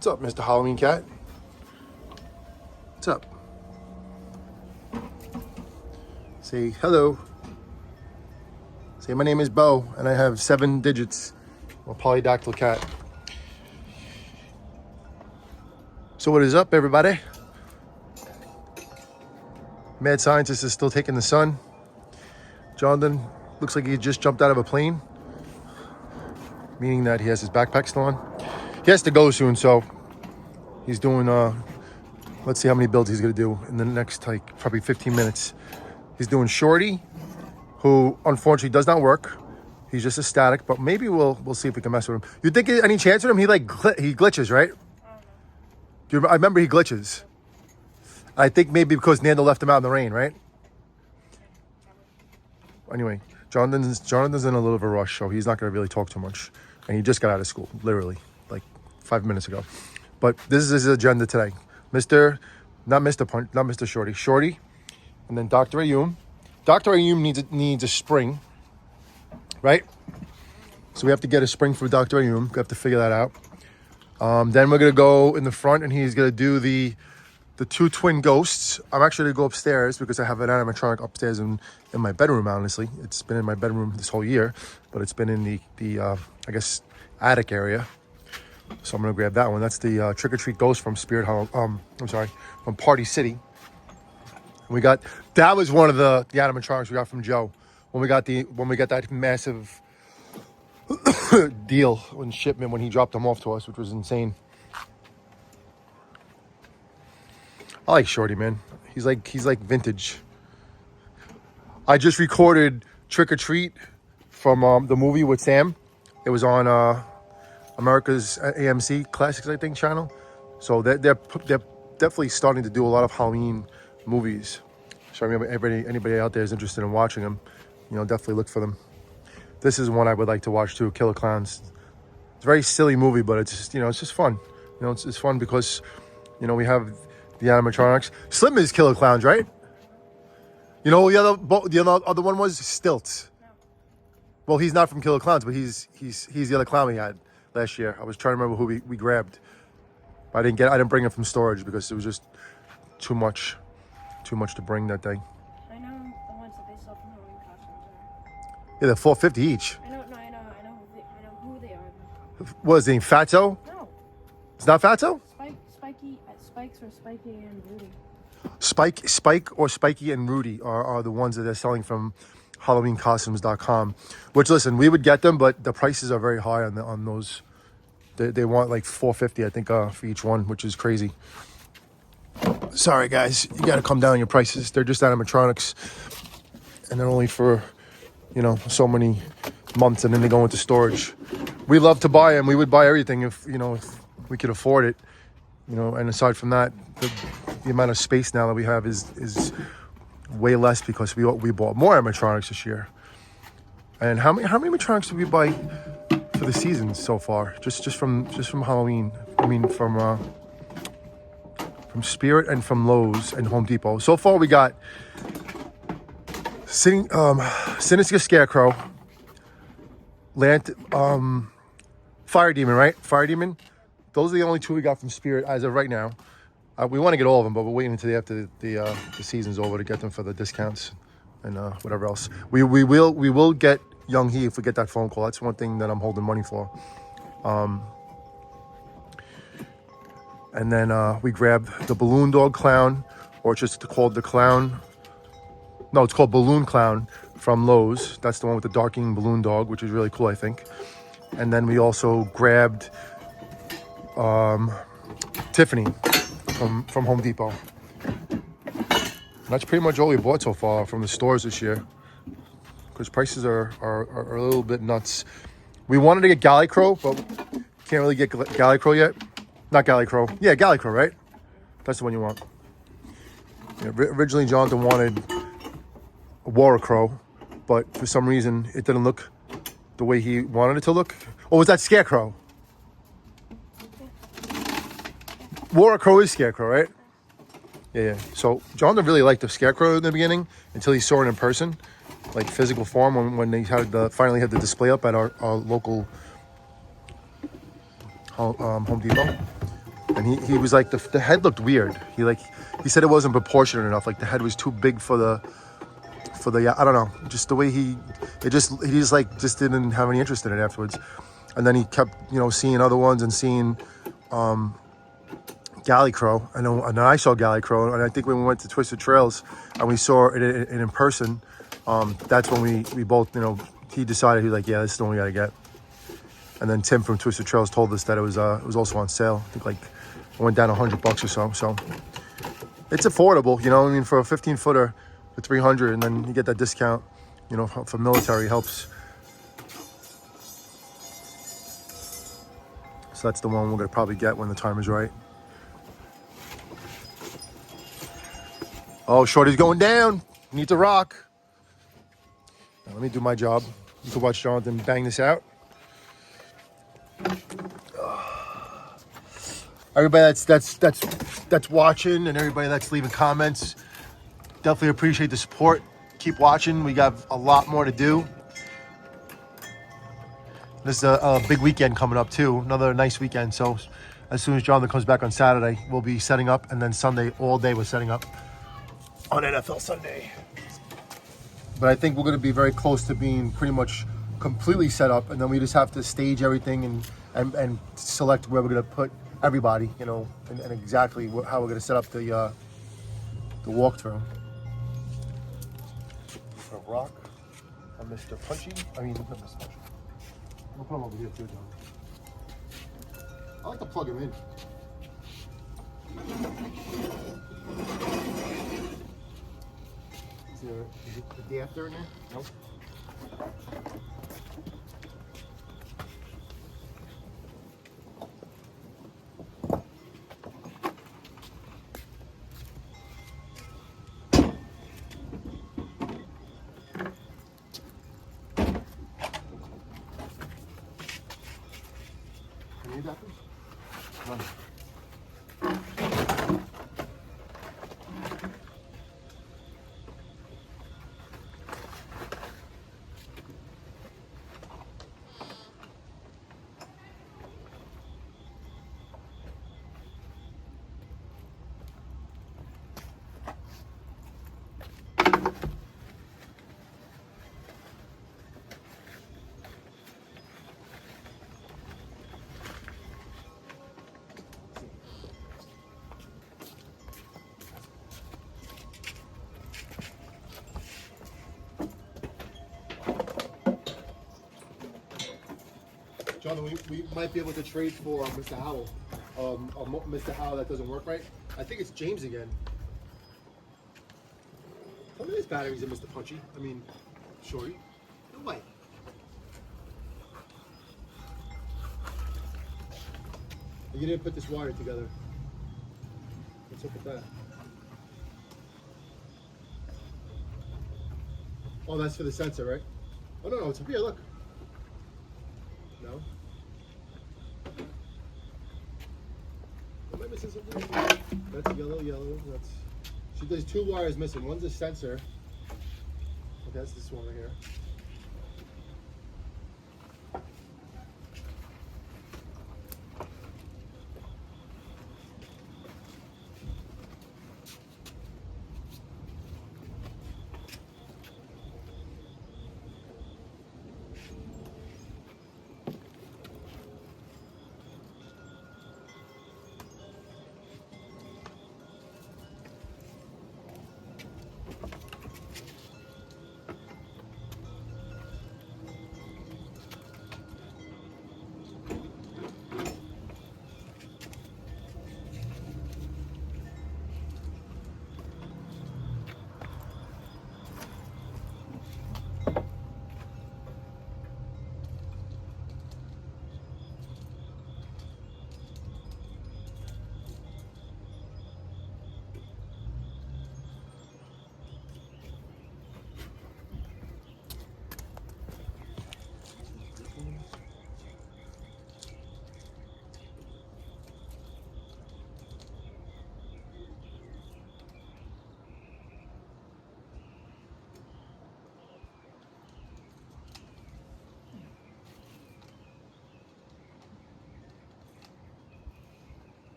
What's up, Mr. Halloween Cat? What's up? Say hello. Say my name is Bo, and I have 7 digits. I'm a polydactyl cat. So what is up, everybody? Mad scientist is still taking the sun. Jonathan looks like he just jumped out of a plane, meaning that he has his backpack still on. He has to go soon, so he's doing, let's see how many builds he's going to do in the next, like, probably 15 minutes. He's doing Shorty, who unfortunately does not work. He's just a static, but maybe we'll see if we can mess with him. You think any chance with him? He he glitches, right? I remember he glitches. I think maybe because Nando left him out in the rain, right? Anyway, Jonathan's in a little of a rush, so he's not going to really talk too much. And he just got out of school, literally, like 5 minutes ago. But this is his agenda today. Not Mr. Shorty, and then Dr. Ayum. Dr. Ayum needs a spring, right? So we have to get a spring for Dr. Ayum. We have to figure that out. Then we're going to go in the front, and he's going to do the 2 twin ghosts. I'm actually going to go upstairs because I have an animatronic upstairs in my bedroom, honestly. It's been in my bedroom this whole year, but it's been in the I guess, attic area. So I'm going to grab that one. That's the Trick or Treat Ghost from from Party City. That was one of the animatronics we got from Joe when we got that massive deal when shipment when he dropped them off to us, which was insane. I like Shorty, man. He's like vintage. I just recorded Trick or Treat from the movie with Sam. It was on America's AMC Classics, I think, channel. So they're definitely starting to do a lot of Halloween movies. So I mean, anybody out there is interested in watching them, definitely look for them. This is one I would like to watch too, Killer Clowns. It's a very silly movie, but it's just, it's just fun. It's fun because, we have the animatronics. Slim is Killer Clowns, right? The other one was Stilts. No. Well, he's not from Killer Clowns, but he's the other clown we had last year. I was trying to remember who we grabbed. I didn't bring him from storage because it was just too much to bring that day. I know the ones that they sell from Halloween costumes are. Yeah, they're $4.50 each. I know who they are. What is his name? Fatso? No. It's not Fatso? Spikes or Spiky and Rudy. Spike or Spiky and Rudy are the ones that they're selling from HalloweenCostumes.com. Which, listen, we would get them, but the prices are very high on those. They want like $4.50, I think, for each one, which is crazy. Sorry, guys, you got to come down your prices. They're just animatronics, and they're only for, so many months, and then they go into storage. We love to buy them. We would buy everything if we could afford it. And aside from that, the amount of space now that we have is way less because we bought more animatronics this year. And how many animatronics did we buy for the season so far? Just from Halloween. I mean from Spirit and from Lowe's and Home Depot. So far we got Sinister Scarecrow, Fire Demon, right? Fire Demon. Those are the only 2 we got from Spirit as of right now. We want to get all of them, but we're waiting until after the season's over to get them for the discounts and whatever else. We will get Young He if we get that phone call. That's one thing that I'm holding money for. And then we grab the Balloon Dog Clown, or it's just called the Clown. No, it's called Balloon Clown from Lowe's. That's the one with the darking balloon dog, which is really cool, I think. And then we also grabbed Tiffany from Home Depot. And that's pretty much all we bought so far from the stores this year, because prices are a little bit nuts. We wanted to get Gallicrow, but can't really get Gallicrow yet. Not Gallicrow. Yeah, Gallicrow, right? That's the one you want. Yeah, originally, Jonathan wanted a Waracrow, but for some reason, it didn't look the way he wanted it to look. Or was that Scarecrow? Waracrow is Scarecrow, right? Yeah. So Jonathan really liked the Scarecrow in the beginning until he saw it in person, like physical form, when they finally had the display up at our local Home Depot. And he was like the head looked weird. He said it wasn't proportionate enough. Like the head was too big for the I don't know, just the way he just like just didn't have any interest in it afterwards. And then he kept seeing other ones and seeing Galley Crow. And then I saw Galley Crow, and I think when we went to Twisted Trails and we saw it in person, that's when we both he decided, he was like, yeah, this is the one we gotta get. And then Tim from Twisted Trails told us that it was also on sale. I think like it went down $100 or so. So it's affordable, I mean, for a 15-footer for 300, and then you get that discount, for military helps. So that's the one we're gonna probably get when the time is right. Oh, Shorty's going down. Need to rock. Now, let me do my job. You can watch Jonathan bang this out. Everybody that's watching and everybody that's leaving comments, definitely appreciate the support. Keep watching. We got a lot more to do. This is a big weekend coming up too. Another nice weekend. So as soon as Jonathan comes back on Saturday, we'll be setting up, and then Sunday all day we're setting up on NFL Sunday. But I think we're going to be very close to being pretty much completely set up, and then we just have to stage everything and select where we're going to put everybody, and exactly how we're going to set up the walkthrough. A rock, a Mr. Punchy. I mean, not Mr. Punchy. I'm going to put him over here too, John. I like to plug him in. Is it the adapter in there? Nope. Any adapters? None. John, we might be able to trade for Mr. Howell. Mr. Howell that doesn't work right. I think it's James again. How many batteries in Mr. Punchy? I mean, Shorty. No way. You didn't put this wire together. What's up with that? Oh, that's for the sensor, right? Oh, no, it's up here, look. No? Am I missing something? That's yellow. There's two wires missing. One's a sensor. Okay, that's this one right here.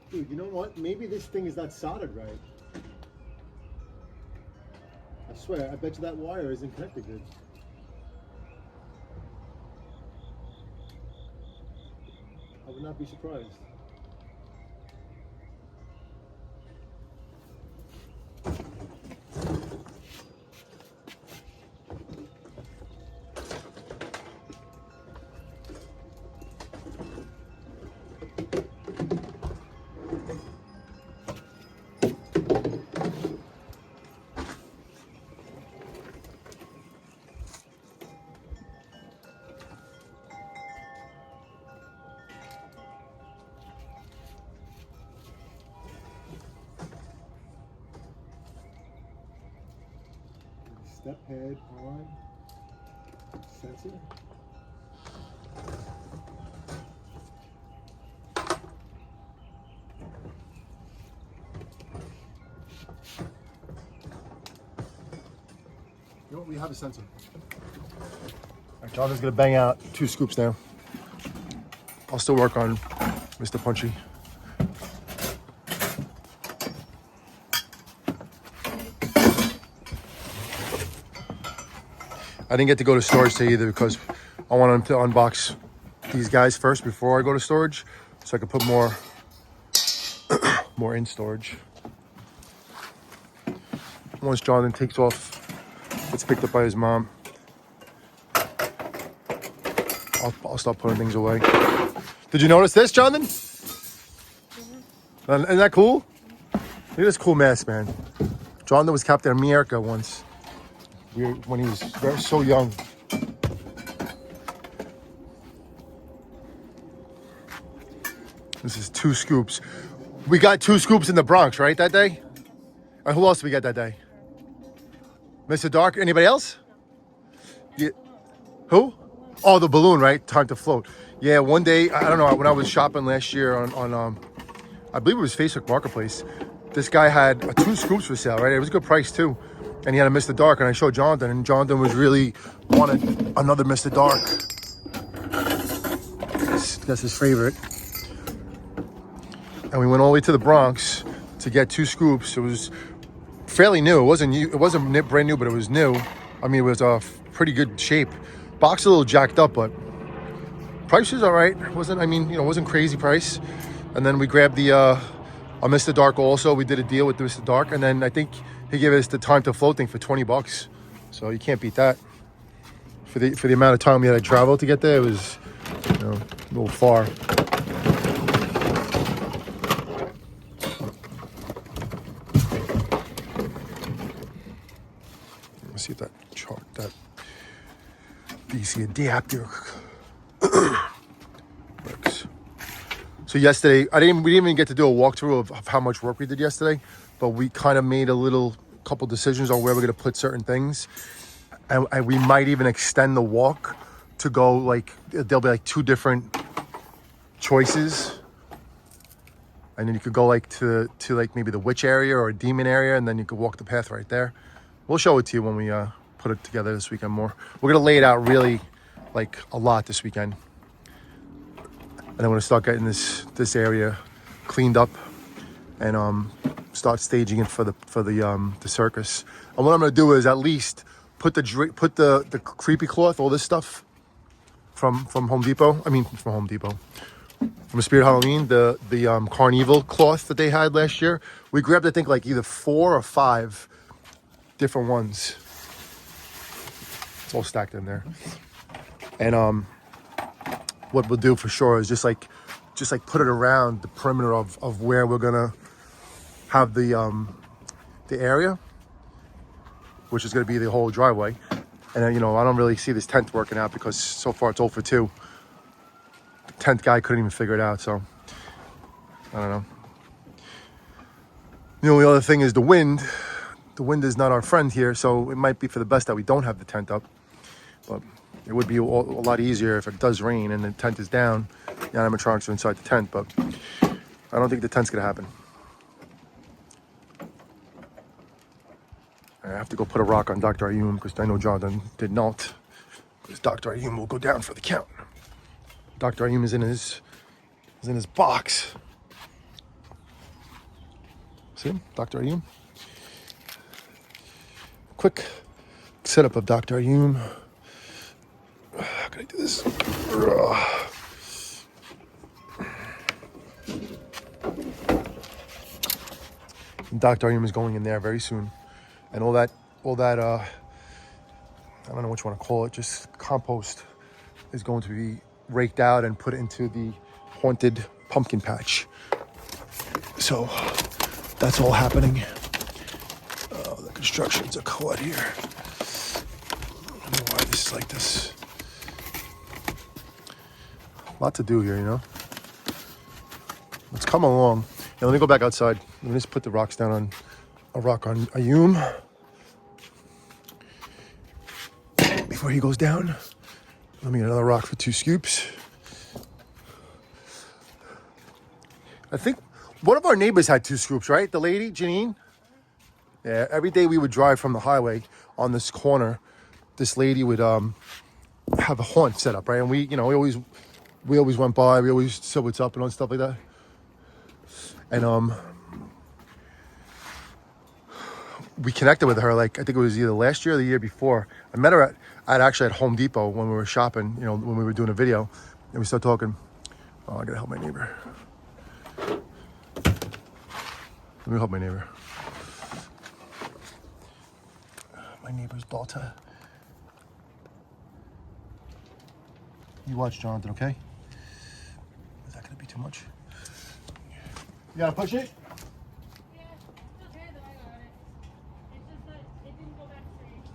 Dude, you know what? Maybe this thing is not soldered right. I swear, I bet you that wire isn't connected good. I would not be surprised. Step head on sensor. You know what? We have a sensor. All right, Jonathan's gonna bang out 2 scoops now. I'll still work on Mr. Punchy. I didn't get to go to storage today either because I wanted him to unbox these guys first before I go to storage, so I could put more in storage. Once Jonathan takes off, gets picked up by his mom, I'll start putting things away. Did you notice this, Jonathan? Isn't that cool? Look at this cool mask, man. Jonathan was Captain America once. When he was so young. This is 2 scoops. We got 2 scoops in the Bronx, right, that day? And who else did we get that day? Mr. Dark? Anybody else? Yeah. Who? Oh, the balloon, right? Time to float. Yeah, one day, I don't know, when I was shopping last year on I believe it was Facebook Marketplace, this guy had 2 scoops for sale, right? It was a good price too. And he had a Mr. Dark, and I showed Jonathan, and Jonathan was really wanted another Mr. Dark. That's his favorite. And we went all the way to the Bronx to get 2 scoops. It was fairly new. It wasn't brand new, but it was new. I mean, it was a pretty good shape. Box a little jacked up, but price was all right. It wasn't crazy price. And then we grabbed the a Mr. Dark also. We did a deal with the Mr. Dark, and then I think he gave us the time to float thing for $20. So you can't beat that. For the amount of time we had to travel to get there, it was a little far. Let's see if that DC adapter works. So yesterday, we didn't even get to do a walkthrough of how much work we did yesterday, but we kind of made couple decisions on where we're going to put certain things. And we might even extend the walk to go, like, there'll be like 2 different choices. And then you could go like to like maybe the witch area or a demon area, and then you could walk the path right there. We'll show it to you when we put it together this weekend more. We're going to lay it out really like a lot this weekend. And I'm going to start getting this area cleaned up and start staging it for the circus. And what I'm going to do is at least put the creepy cloth, all this stuff from Home Depot. I mean, from Home Depot, from Spirit Halloween, the Carnival cloth that they had last year. We grabbed, I think, like either 4 or 5 different ones. It's all stacked in there. And what we'll do for sure is just like put it around the perimeter of where we're gonna have the area, which is gonna be the whole driveway. And then, I don't really see this tent working out because so far it's 0 for 2. The tent guy couldn't even figure it out, so I don't know. The only other thing is the wind. The wind is not our friend here, so it might be for the best that we don't have the tent up. But it would be a lot easier if it does rain and the tent is down. The animatronics are inside the tent, but I don't think the tent's gonna happen. I have to go put a rock on Dr. Ayum because I know Jonathan did not. Because Dr. Ayum will go down for the count. Dr. Ayum is in his box. See him? Dr. Ayum. Quick setup of Dr. Ayum. How can I do this? Dr. Ayum is going in there very soon. And all that, I don't know what you want to call it, just compost is going to be raked out and put into the haunted pumpkin patch. So that's all happening. The construction's a clud here. I don't know why this is like this. A lot to do here, you know. Let's come along. Now, let me go back outside. Let me just put the rocks down on a rock on Ayum before he goes down. Let me get another rock for 2 scoops. I think one of our neighbors had 2 scoops, right? The lady, Janine? Yeah, every day we would drive from the highway on this corner. This lady would have a haunt set up, right? And we always went by. We always said what's up and all stuff like that. And we connected with her, like, I think it was either last year or the year before. I met her at Home Depot when we were shopping, you know, when we were doing a video. And we started talking. Oh, I gotta help my neighbor. Let me help my neighbor. My neighbor's daughter. You watch, Jonathan, okay? Is that gonna be too much? You gotta push it? Yeah, it's okay though, I got it. It's just that it didn't go back straight.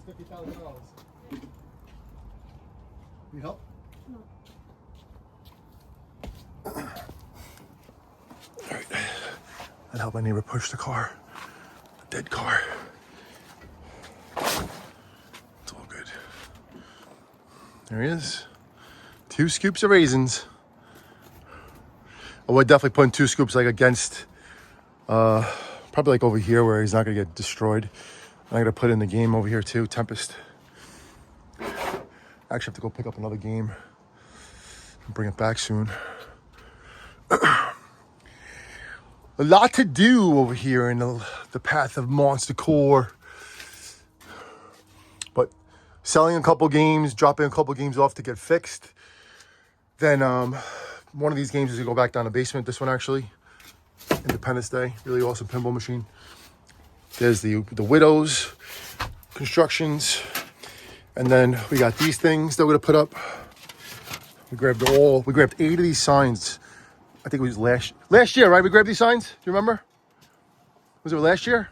$50,000. Need help? No. All right. I'd help my neighbor push the car. A dead car. It's all good. There he is. 2 scoops of raisins. I would definitely put in 2 scoops like against, probably like over here where he's not gonna get destroyed. I'm gonna put in the game over here too, Tempest. I actually have to go pick up another game and bring it back soon. A lot to do over here in the path of Monster Core. But selling a couple games, dropping a couple games off to get fixed. Then one of these games is gonna go back down the basement. This one actually, Independence Day, really awesome pinball machine. There's the Widows constructions. And then we got these things that we're gonna put up. We grabbed 8 of these signs. I think it was last year, right? We grabbed these signs. Do you remember? Was it last year?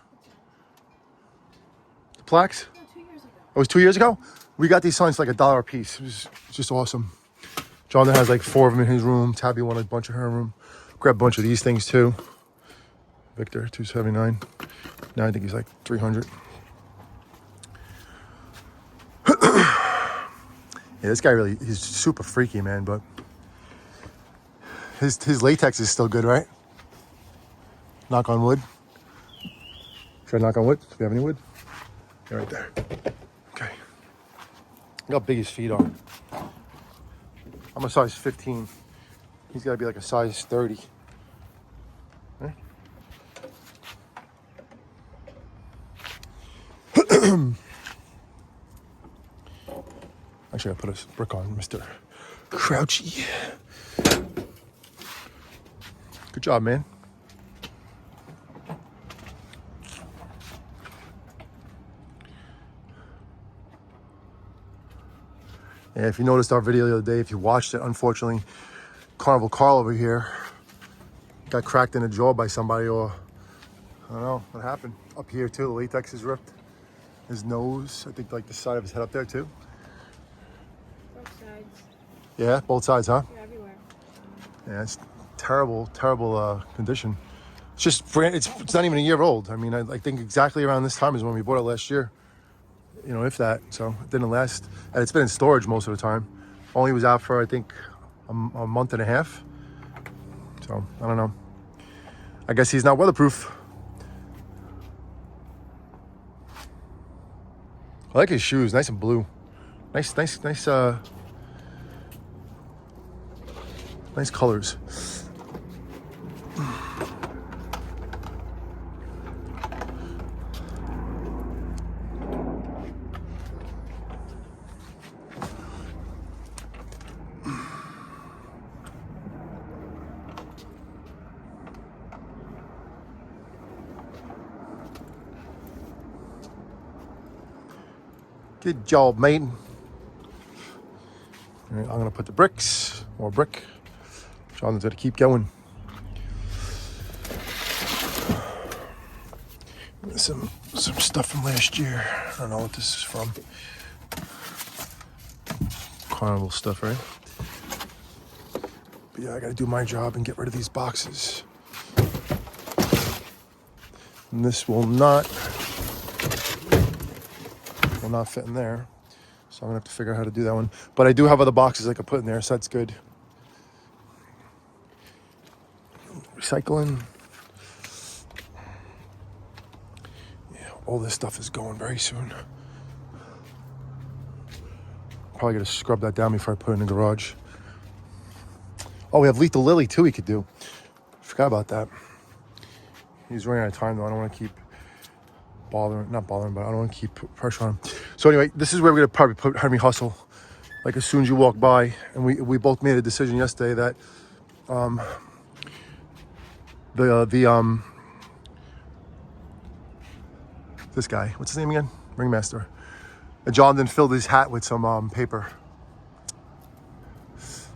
The plaques? No, 2 years ago. It was 2 years ago. We got these signs for like $1 a piece. It was just awesome. Jonathan has like 4 of them in his room. Tabby wanted a bunch in her room. Grab a bunch of these things too. Victor, $279. Now I think he's like $300. Yeah, this guy he's super freaky, man, but his latex is still good, right? Knock on wood. Should I knock on wood? Do we have any wood? Yeah, right there. Okay. Look how big his feet are. I'm a size 15. He's got to be like a size 30. Right? Actually, I put a brick on Mr. Crouchy. Good job, man. Yeah, if you noticed our video the other day, if you watched it, unfortunately, Carnival Carl over here got cracked in the jaw by somebody, or I don't know what happened. Up here too, the latex is ripped. His nose, I think like the side of his head up there too. Both sides. Yeah, both sides, huh? You're everywhere. Yeah, it's terrible condition. It's just it's not even a year old. I mean, I think exactly around this time is when we bought it last year. You know, if that. So it didn't last. And it's been in storage most of the time. Only was out for I think a month and a half. So I don't know. I guess he's not weatherproof. I like his shoes, nice and blue. Nice colors. Good job, mate. All right, I'm gonna put the bricks, more brick. Jonathan's gonna keep going. Some stuff from last year. I don't know what this is from. Carnival stuff, right? But yeah, I gotta do my job and get rid of these boxes. And this will not fit in there. So I'm gonna have to figure out how to do that one. But I do have other boxes I could put in there, so that's good. Recycling. Yeah, all this stuff is going very soon. Probably gonna scrub that down before I put it in the garage. Oh, we have Lethal Lily too we could do. Forgot about that. He's running out of time though. I don't want to keep not bothering, but I don't want to keep pressure on him. So anyway, this is where we're gonna probably put Henry Hustle. Like as soon as you walk by, and we both made a decision yesterday that this guy, what's his name again? Ringmaster. Jonathan filled his hat with some paper.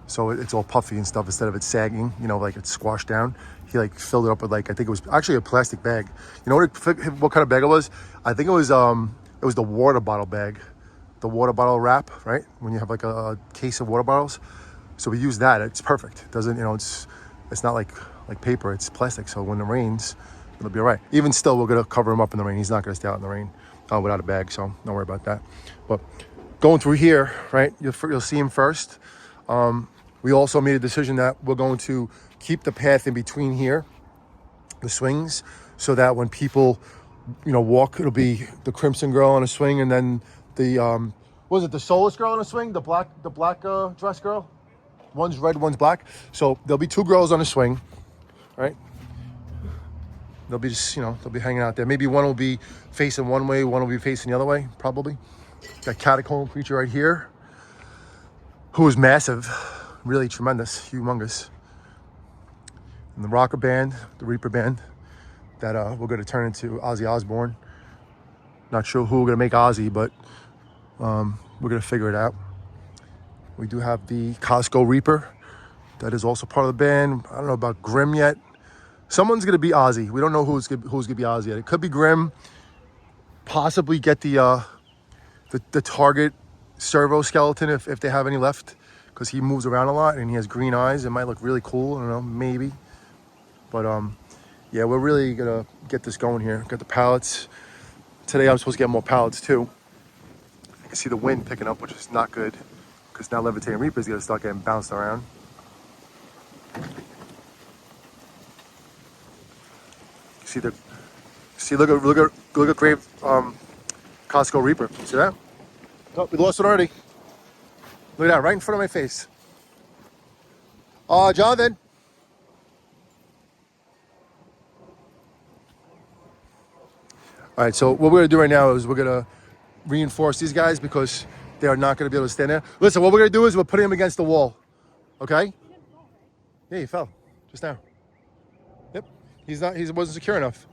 So it's all puffy and stuff instead of it sagging, you know, like it's squashed down. He like filled it up with like, I think it was actually a plastic bag. You know what kind of bag it was? I think it was the water bottle bag, the water bottle wrap, right? When you have like a case of water bottles. So we use that. It's perfect. It doesn't, you know, it's not like paper. It's plastic. So when it rains, it'll be all right. Even still, we're gonna cover him up in the rain. He's not gonna stay out in the rain without a bag. So don't worry about that. But going through here, right? You'll see him first. We also made a decision that we're going to keep the path in between here, the swings, so that when people, you know, walk, it'll be the Crimson girl on a swing, and then the was it the Soulless girl on a swing, the black dress girl. One's red, one's black. So there'll be 2 girls on a swing, right? They'll be just, you know, they'll be hanging out there. Maybe one will be facing one way, one will be facing the other way, probably. Got Catacomb creature right here, who is massive. Really tremendous, humongous. And the rocker band, the Reaper band, that we're going to turn into Ozzy Osbourne. Not sure who we're going to make Ozzy, but We're gonna figure it out. We do have the Costco Reaper. That is also part of the band. I don't know about Grim yet. Someone's gonna be Ozzy. We don't know who's gonna be Ozzy yet. It could be Grim. Possibly get the Target servo skeleton if they have any left, because he moves around a lot and he has green eyes. It might look really cool. I don't know, maybe. But yeah, we're really gonna get this going here. Got the pallets. Today I'm supposed to get more pallets too. I can see the wind picking up, which is not good, because now Levitating Reaper's gonna start getting bounced around. Look at great Costco Reaper. See that? Oh, we lost it already. Look at that, right in front of my face. Jonathan. All right, so what we're gonna do right now is we're gonna reinforce these guys because they are not gonna be able to stand there. Listen, what we're gonna do is we're putting them against the wall. Okay? Yeah, he fell just now. Yep. He wasn't secure enough.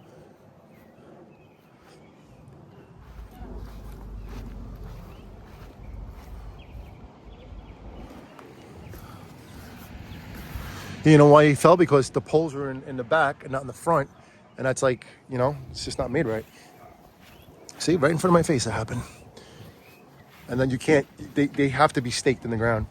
You know why he fell? Because the poles were in the back and not in the front. And that's like, it's just not made right. See, right in front of my face it happened. And then you can't, they have to be staked in the ground.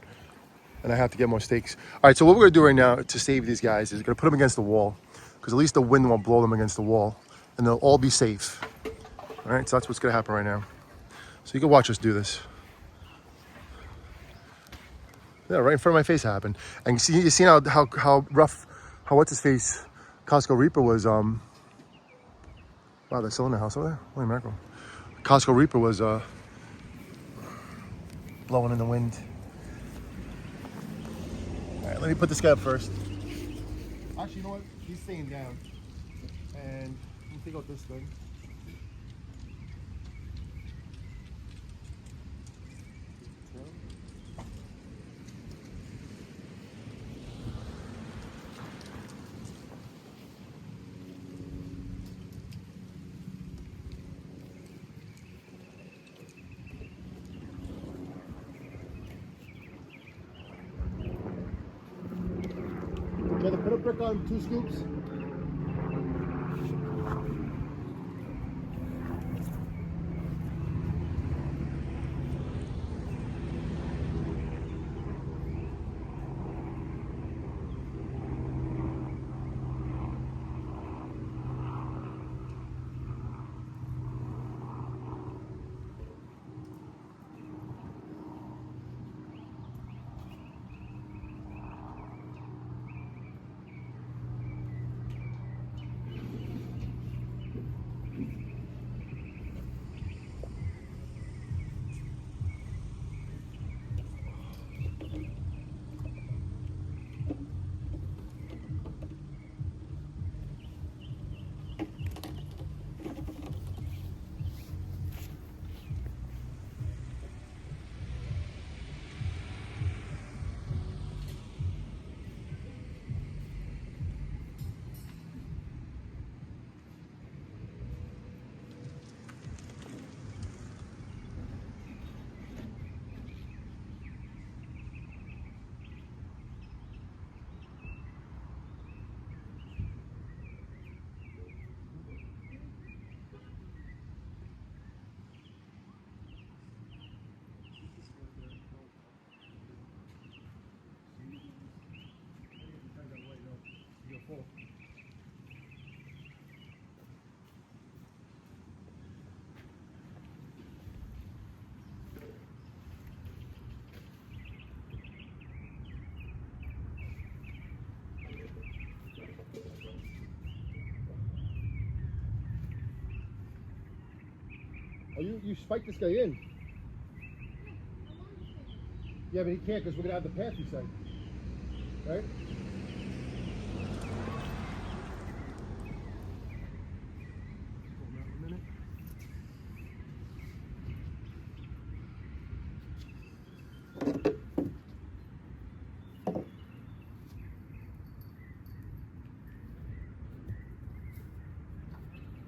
And I have to get more stakes. All right, so what we're gonna do right now to save these guys is we're gonna put them against the wall, because at least the wind won't blow them against the wall, and they'll all be safe. All right, so that's what's gonna happen right now. So you can watch us do this. Yeah, right in front of my face it happened. And you see how rough, how what's his face, Costco Reaper was. Wow, they're still in the house over there. Holy mackerel! Costco Reaper was blowing in the wind. All right, let me put this guy up first. Actually, you know what? He's staying down. And let me take out this thing. Try to put a brick on 2 scoops. Oh, you spiked this guy in. Yeah, but he can't, because we're gonna have the path, you said. Right?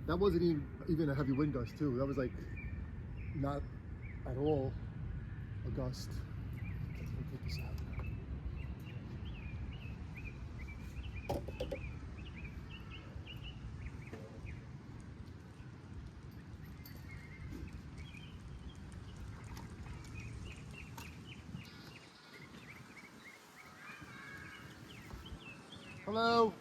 That wasn't even a heavy wind gust too. That was like not at all. August. Let me take this out. Hello.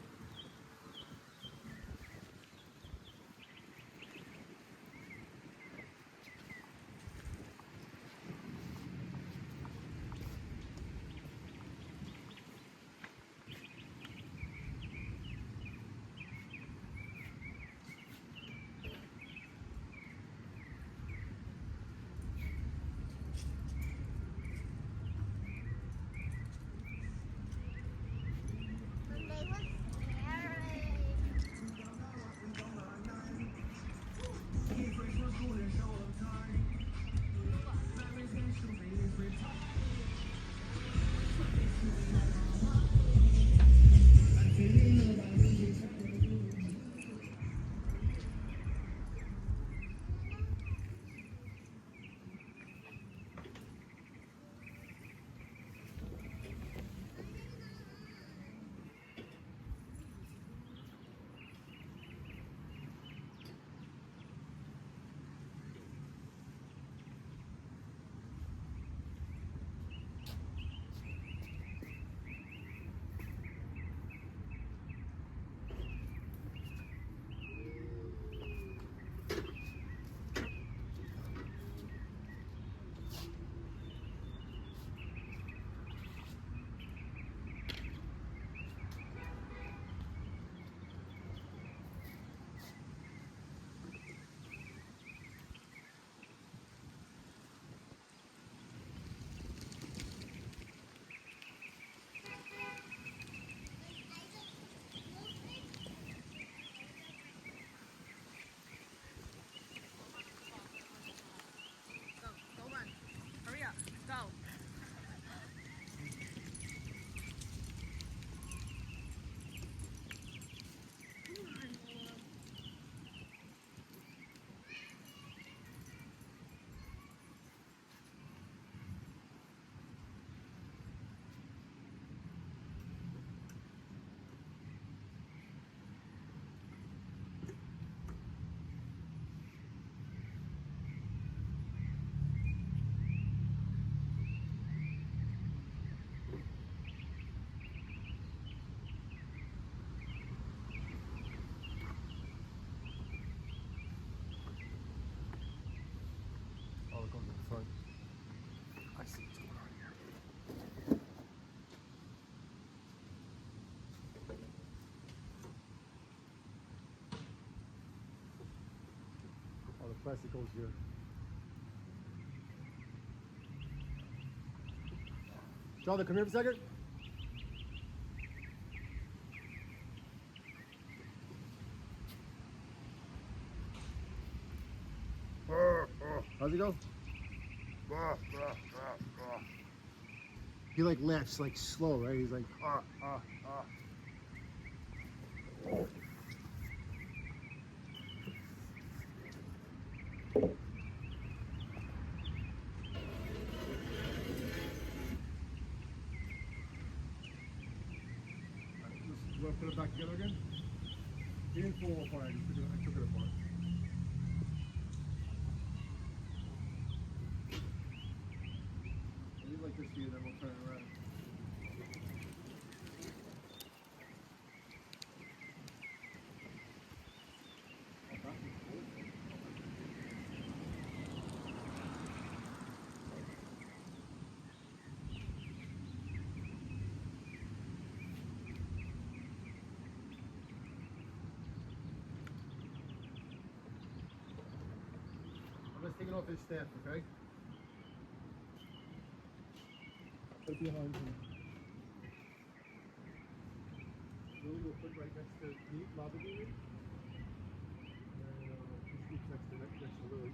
They were scary. Go run. Hurry up. Go. Oh, it goes in the front. I see what's going on here. Oh, the plastic goes here. Jonathan, come here for a second. How's he go? He like laughs like slow, right? He's like You want to put it back together again? He didn't fall apart. I took it apart. Leave like this here, then we'll turn it around. I'm just taking off his stand, okay? Put it behind him. Lily will put right next to me, Lava Lily. And he sleeps next to Lily.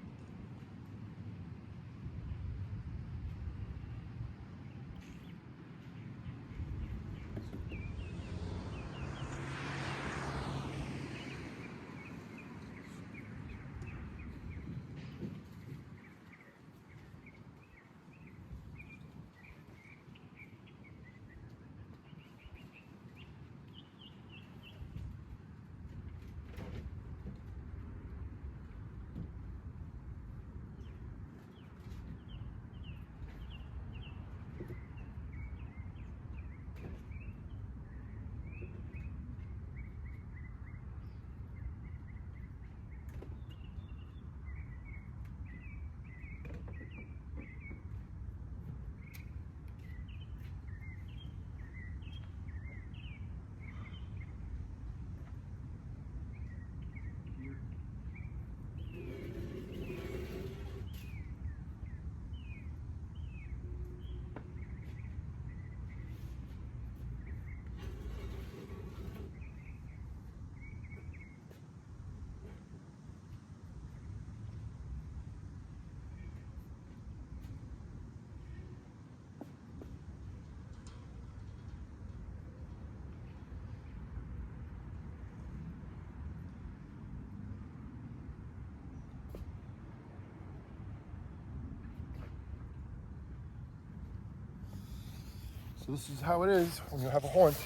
So this is how it is when you have a haunt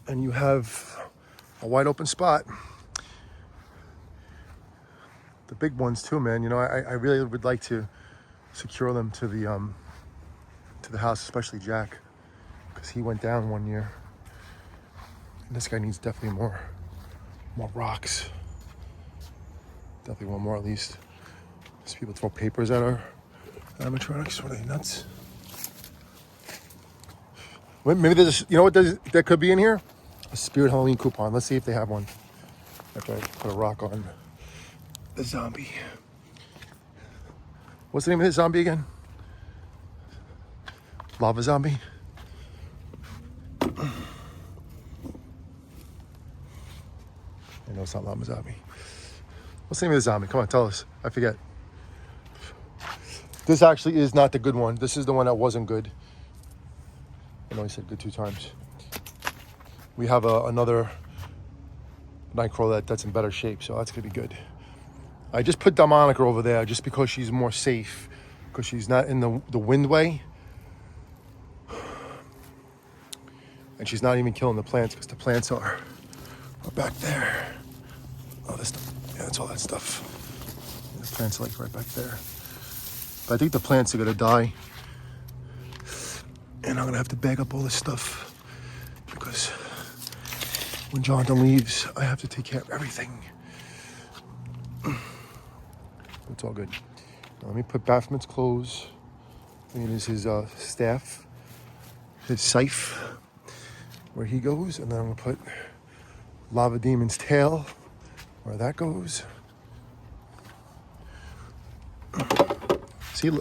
and you have a wide open spot. The big ones too, man. You know, I really would like to secure them to the house, especially Jack, because he went down one year. And this guy needs definitely more rocks. Definitely one more at least. These people throw papers at our animatronics. What are they, nuts? Maybe there's, you know what there could be in here? A Spirit Halloween coupon. Let's see if they have one. After I put a rock on the zombie. What's the name of this zombie again? Lava zombie? I know it's not lava zombie. What's the name of the zombie? Come on, tell us. I forget. This actually is not the good one. This is the one that wasn't good. I know I said good 2 times. We have another Nightcrawler that's in better shape, so that's gonna be good. I just put Monica over there just because she's more safe, because she's not in the wind way. And she's not even killing the plants, because the plants are back there. Oh, this stuff. Yeah, that's all that stuff. The plants are like right back there. But I think the plants are gonna die. And I'm gonna have to bag up all this stuff, because when Jonathan leaves, I have to take care of everything. It's all good. Now let me put Baphomet's clothes. I mean, this is his staff, his scythe, where he goes, and then I'm gonna put Lava Demon's tail, where that goes. See,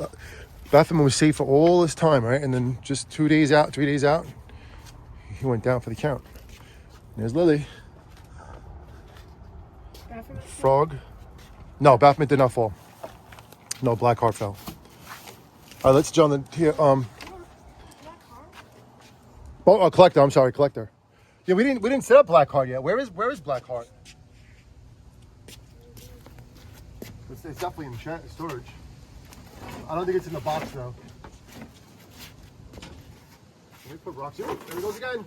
Baphomet was safe for all this time, right? And then just 2 days out, 3 days out, he went down for the count. There's Lily. Baphomet? Frog. No, Baphomet did not fall. No, Blackheart fell. All right, let's jump in here. Oh, Collector. I'm sorry, Collector. Yeah, we didn't set up Blackheart yet. Where is Blackheart? It's definitely in storage. I don't think it's in the box though. Let me put rocks in. There he goes again.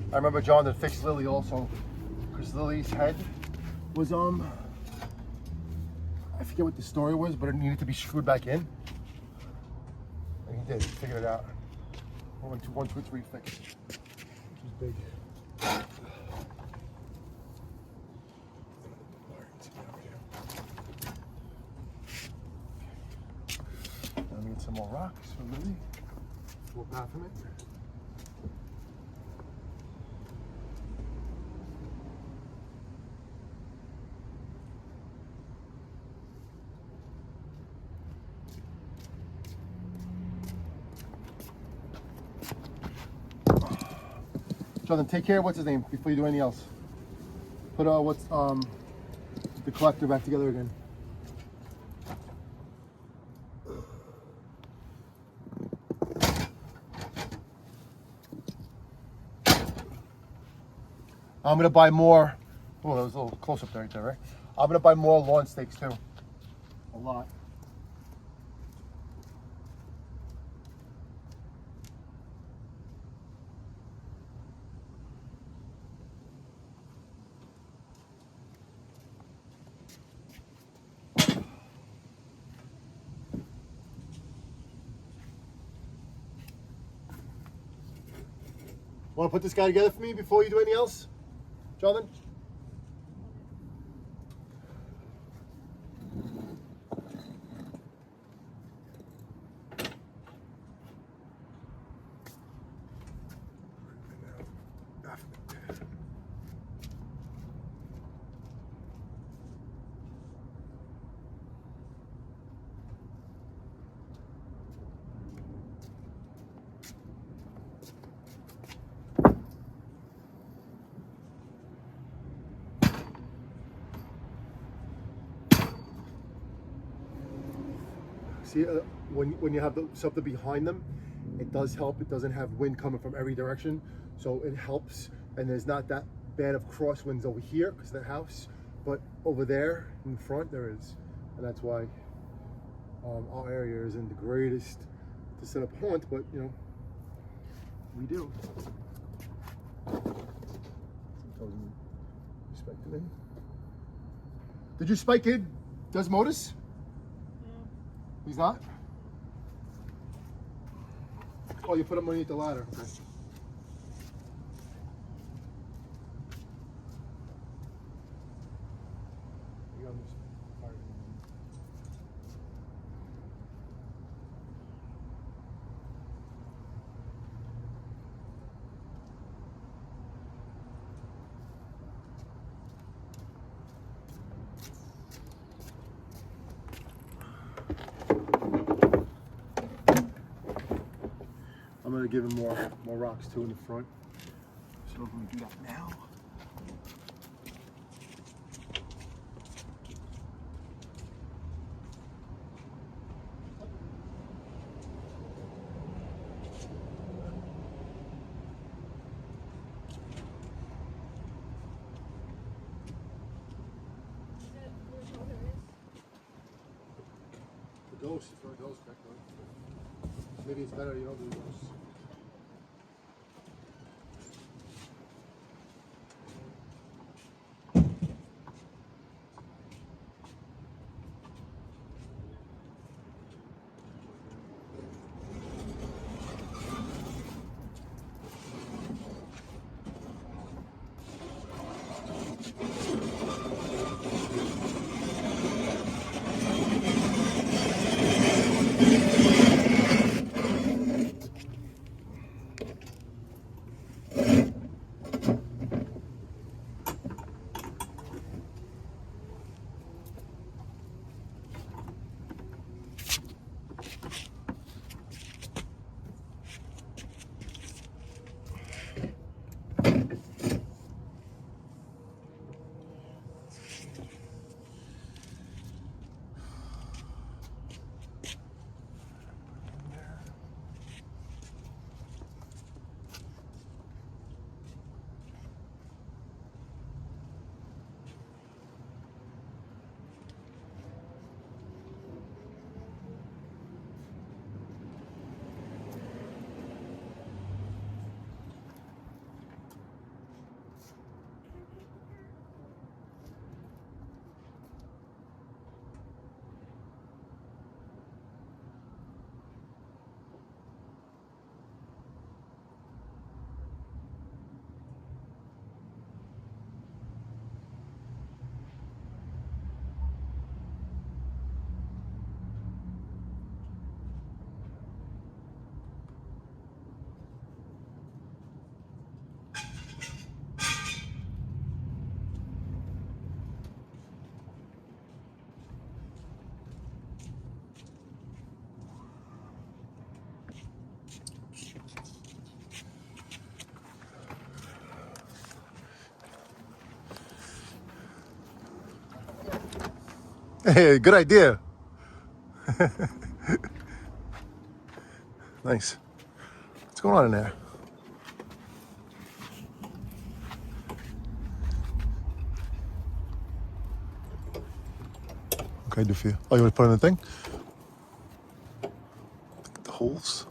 I remember John that fixed Lily also, because Lily's head was I forget what the story was, but it needed to be screwed back in. And he did, figured it out. 1, 2, 1, 2, 3 fixed, which was big. Let me get some more rocks for Lily. More Baphomet. Jonathan, take care of what's his name before you do anything else. Put the collector back together again. I'm gonna buy more Oh, that was a little close up there, right there, right? I'm gonna buy more lawn steaks too. A lot. Want to put this guy together for me before you do anything else, Jonathan? See, when you have something behind them, it does help. It doesn't have wind coming from every direction, so it helps. And there's not that bad of crosswinds over here because of the house, but over there in the front there is, and that's why our area isn't the greatest to set up a hunt, but you know, we do. Respect him in. Did you spike kid? Does Modus? He's not? Oh, you put him underneath the ladder. Okay. I'm gonna give him more rocks too in the front. So I'm gonna do that now. The dose, you throw a dose back on. Maybe it's better you don't do dose. Hey, good idea. Nice. What's going on in there? can I do for you? Oh, you want to put it in the thing? Look at the holes.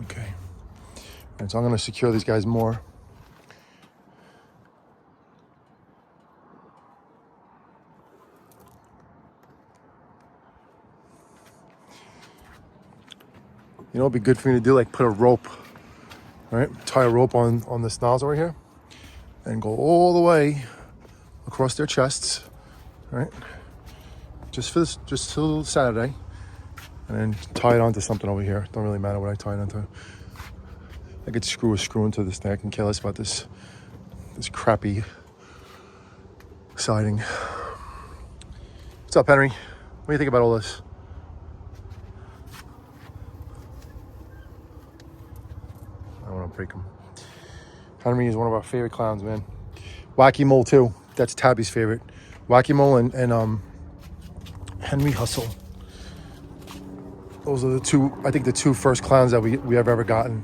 Okay. And so I'm going to secure these guys more. You know, it'd be good for me to do, like put a rope, right? Tie a rope on this nozzle right here and go all the way across their chests, right? Just till Saturday, and then tie it onto something over here. Don't really matter what I tie it onto. I could screw a screw into this thing. I can care less about this crappy siding. What's up, Henry? What do you think about all this? I don't want to break him. Henry is one of our favorite clowns, man. Wacky Mole too. That's Tabby's favorite. Wacky Mole and Henry Hustle. Those are the two. I think the two first clowns that we have ever gotten.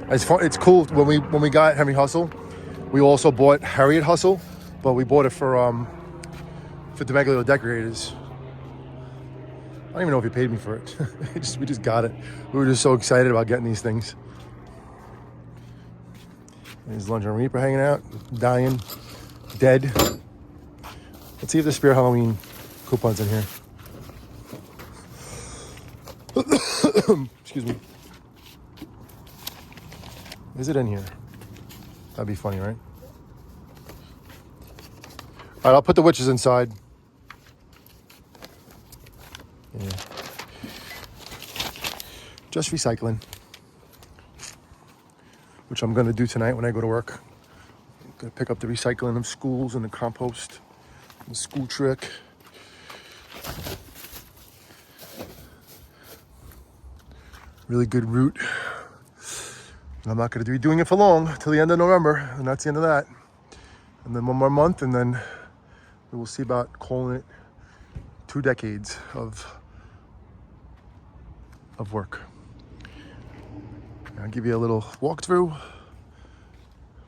It's fun. It's cool when we got Henry Hustle. We also bought Harriet Hustle, but we bought it for Demeglio Decorators. I don't even know if he paid me for it. We just got it. We were just so excited about getting these things. There's Lunch and Reaper hanging out, dying, dead. Let's see if there's Spirit Halloween coupons in here. Excuse me. Is it in here? That'd be funny, right? All right, I'll put the witches inside. Yeah. Just recycling. Which I'm going to do tonight when I go to work. I'm going to pick up the recycling of schools and the compost and the school trick. Really good route. And I'm not going to be doing it for long till the end of November, and that's the end of that. And then one more month, and then we will see about calling it 2 decades of work. I'll give you a little walkthrough.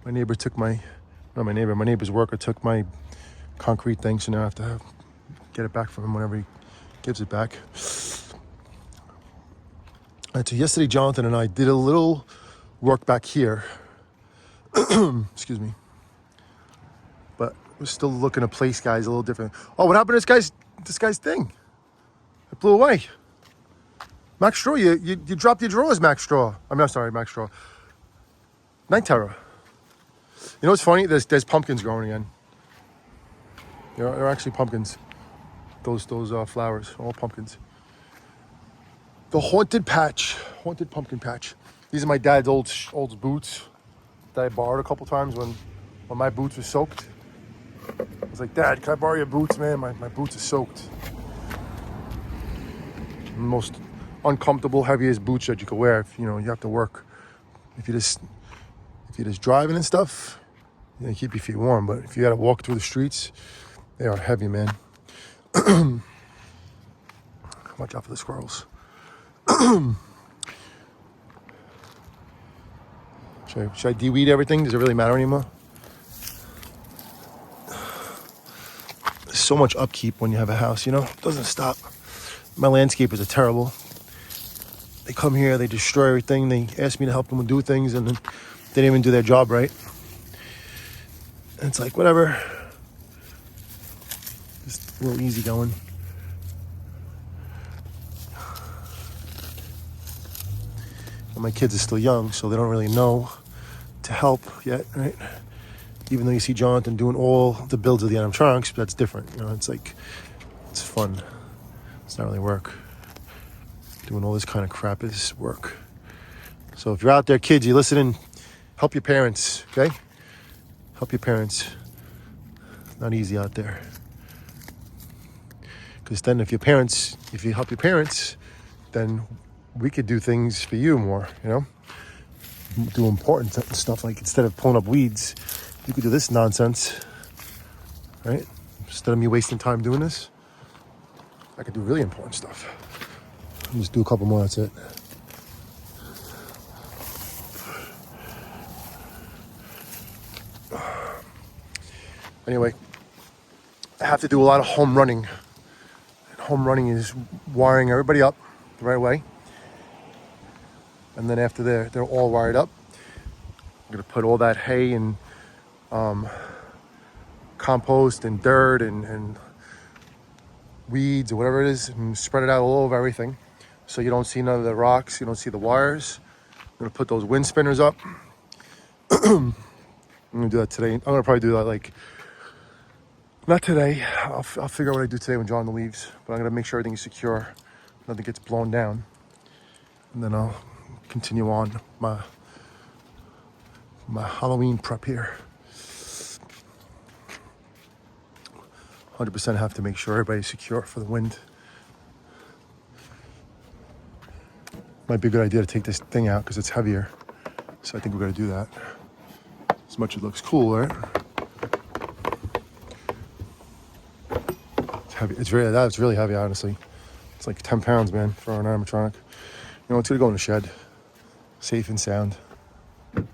My neighbor's worker took my concrete thing, so now I have to get it back from him whenever he gives it back. And so yesterday, Jonathan and I did a little work back here. Excuse me. But we're still looking to place guys a little different. Oh, what happened to this guy's thing? It blew away. Max Straw, you dropped your drawers, Max Straw. I'm sorry, Max Straw. Night Terror. You know what's funny? There's pumpkins growing again. They're actually pumpkins. Those flowers, all pumpkins. The haunted pumpkin patch. These are my dad's old boots that I borrowed a couple times when my boots were soaked. I was like, Dad, can I borrow your boots, man? My boots are soaked. Most uncomfortable, heaviest boots that you could wear if you have to work. If you're just driving and stuff, keep your feet warm. But if you got to walk through the streets, they are heavy, man. Watch out for the squirrels. Should I de-weed everything? Does it really matter anymore? There's so much upkeep when you have a house, it doesn't stop. My landscapers are terrible. They come here, they destroy everything. They ask me to help them do things, and then they didn't even do their job right. And it's like, whatever. Just a little easy going. And my kids are still young, so they don't really know to help yet, right? Even though you see Jonathan doing all the builds of the animatronics, that's different. It's like, it's fun. It's not really work. Doing all this kind of crap is work. So if you're out there, kids, you listening, help your parents, okay? Help your parents. It's not easy out there. Because then if you help your parents, then we could do things for you more, do important stuff, like instead of pulling up weeds, you could do this nonsense, right? Instead of me wasting time doing this, I could do really important stuff. Just do a couple more, that's it. Anyway, I have to do a lot of home running. And home running is wiring everybody up the right way. And then after they're all wired up, I'm gonna put all that hay and compost and dirt and weeds or whatever it is and spread it out all over everything. So you don't see none of the rocks, you don't see the wires. I'm gonna put those wind spinners up. I'm gonna do that today. I'm gonna probably do that like, not today. I'll figure out what I do today when John leaves. But I'm gonna make sure everything is secure, nothing gets blown down. And then I'll continue on my Halloween prep here. 100% have to make sure everybody's secure for the wind. Might be a good idea to take this thing out because it's heavier. So I think we're gonna do that. As much as it looks cool, right? It's heavy. It's really heavy, honestly. It's like 10 pounds, man, for an animatronic. You know, it's gonna go in the shed, safe and sound. I can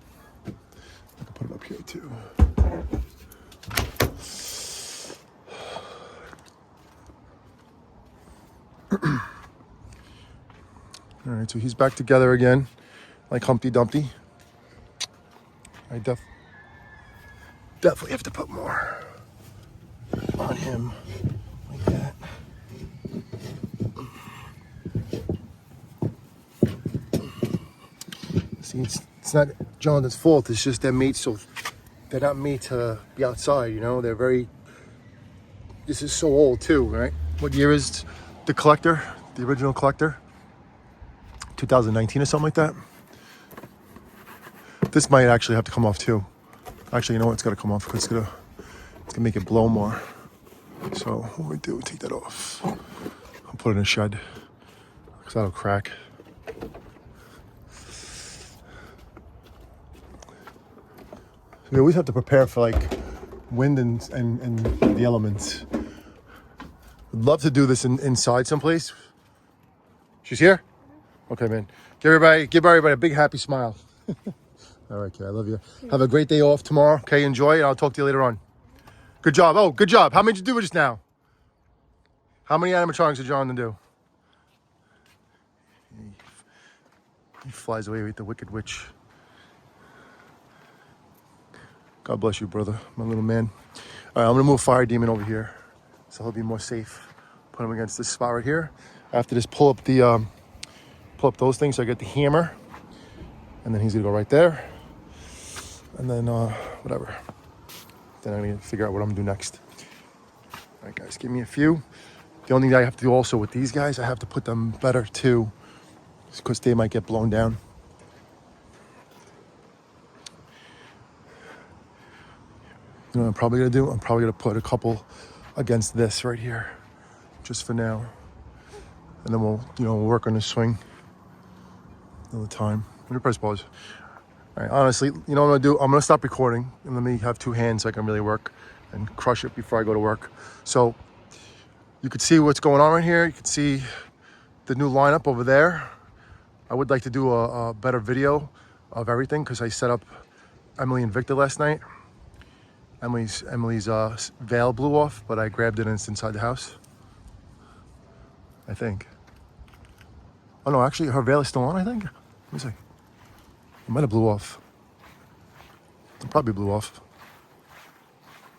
put it up here too. All right, so he's back together again, like Humpty Dumpty. I definitely have to put more on him, like that. See, it's not Jonathan's fault. It's just they're not made to be outside. You know, this is so old too, right? What year is the collector? The original collector? 2019 or something like that. This might actually have to come off too. Actually, you know what? It's got to come off because it's gonna make it blow more. So what we do, take that off. I'll put it in a shed because that'll crack. We always have to prepare for like wind and the elements. Would love to do this inside someplace. She's here? Okay, man. Give everybody a big happy smile. All right, kid, I love you. Have a great day off tomorrow. Okay, enjoy, and I'll talk to you later on. Good job. Oh, good job. How many did you do just now? How many animatronics did John do? He flies away with the wicked witch. God bless you, brother, my little man. All right, I'm gonna move Fire Demon over here, so he'll be more safe. Put him against this spot right here. After this, pull up those things so I get the hammer, and then he's gonna go right there, and then whatever. Then I'm gonna figure out what I'm gonna do next. All right, guys, give me a few. The only thing that I have to do also with these guys, I have to put them better too, because they might get blown down. You know what I'm probably gonna do? I'm probably gonna put a couple against this right here, just for now. And then we'll work on the swing another time. Let me press pause. All right, honestly, you know what I'm gonna do? I'm gonna stop recording and let me have two hands so I can really work and crush it before I go to work. So you could see what's going on right here. You can see the new lineup over there. I would like to do a better video of everything because I set up Emily and Victor last night. Emily's veil blew off, but I grabbed it and it's inside the house. I think. Oh no, actually her veil is still on, I think. Let me see. It might have blew off. It probably blew off.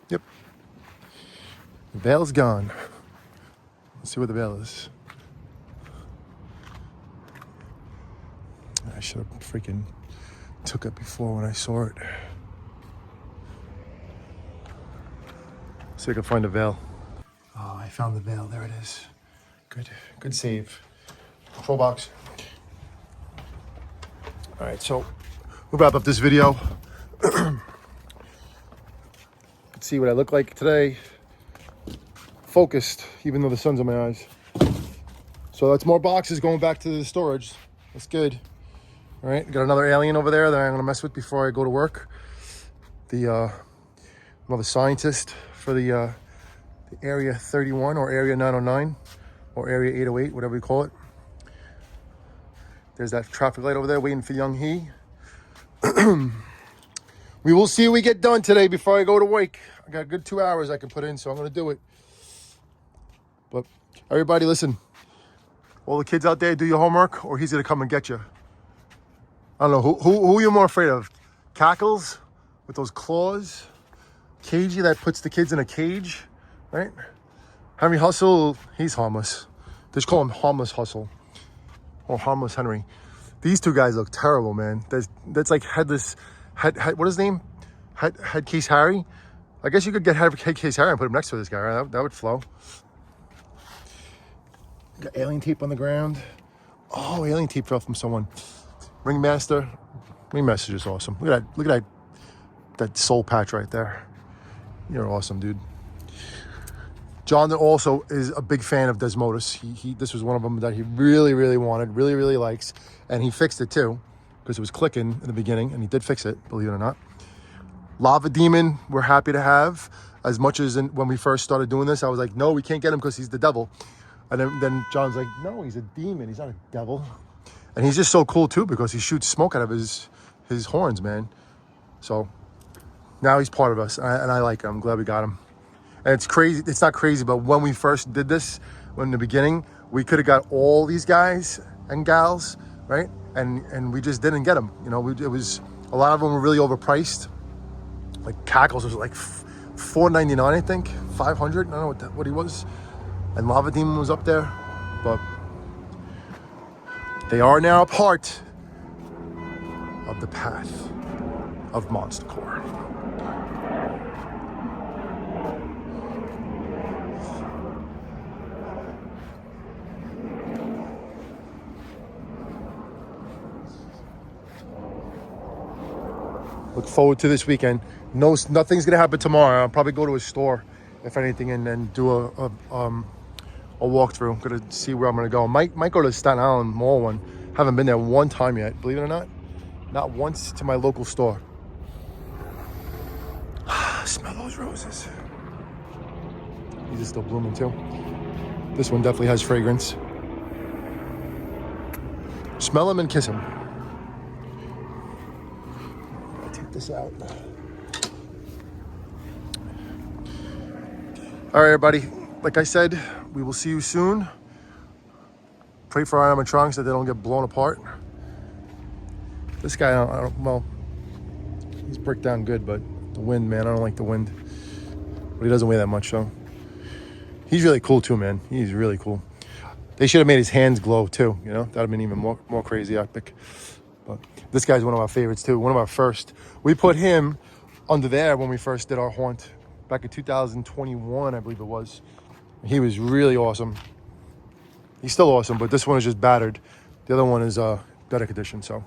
Yep. The veil's gone. Let's see where the veil is. I should have freaking took it before when I saw it. See if I can find the veil. Oh, I found the veil. There it is. Good save. Control box. All right, so we'll wrap up this video. You can see what I look like today. Focused, even though the sun's on my eyes. So that's more boxes going back to the storage. That's good. All right, got another alien over there that I'm gonna mess with before I go to work. Another scientist for the Area 31 or Area 909 or Area 808, whatever we call it. There's that traffic light over there waiting for young he. We will see what we get done today before I go to work. I got a good 2 hours I can put in, so I'm gonna do it. But everybody, listen. All the kids out there, do your homework, or he's gonna come and get you. I don't know who you're more afraid of. Cackles with those claws. Cagey that puts the kids in a cage, right? Henry Hustle, he's harmless. They just call him Harmless Hustle or Harmless Henry. These two guys look terrible, man. That's like headless. What is his name? Head Case Harry. I guess you could get Head Case Harry and put him next to this guy. Right? That would flow. Got alien tape on the ground. Oh, alien tape fell from someone. Ringmaster. Ringmaster's just awesome. Look at that soul patch right there. You're awesome, dude. John also is a big fan of Desmodus. This was one of them that he really, really wanted, really, really likes. And he fixed it too, because it was clicking in the beginning, and he did fix it, believe it or not. Lava Demon, we're happy to have. As much as when we first started doing this, I was like, no, we can't get him because he's the devil. And then John's like, no, he's a demon. He's not a devil. And he's just so cool too, because he shoots smoke out of his horns, man. So now he's part of us, and I like him. I'm glad we got him. And it's crazy. It's not crazy, but when we first did this, in the beginning, we could have got all these guys and gals, right? And we just didn't get them. You know, it was a lot of them were really overpriced. Like Cackles was like $4.99, I think, $500. I don't know what he was. And Lava Demon was up there, but they are now a part of the path of Monster Core. Look forward to this weekend. No, nothing's gonna happen tomorrow. I'll probably go to a store, if anything, and then do a walkthrough. I'm gonna see where I'm gonna go. Might go to the Staten Island Mall one. Haven't been there one time yet, believe it or not. Not once to my local store. Smell those roses. These are still blooming too. This one definitely has fragrance. Smell them and kiss them. I'll take this out. All right, everybody. Like I said, we will see you soon. Pray for our animatronics that they don't get blown apart. This guy, well, he's bricked down good, but the wind, man, I don't like the wind. But he doesn't weigh that much, so. He's really cool too, man. He's really cool. They should have made his hands glow too, you know? That would have been even more crazy epic. But this guy's one of our favorites too, one of our first. We put him under there when we first did our haunt back in 2021, I believe it was. He was really awesome. He's still awesome, but this one is just battered. The other one is better condition, so.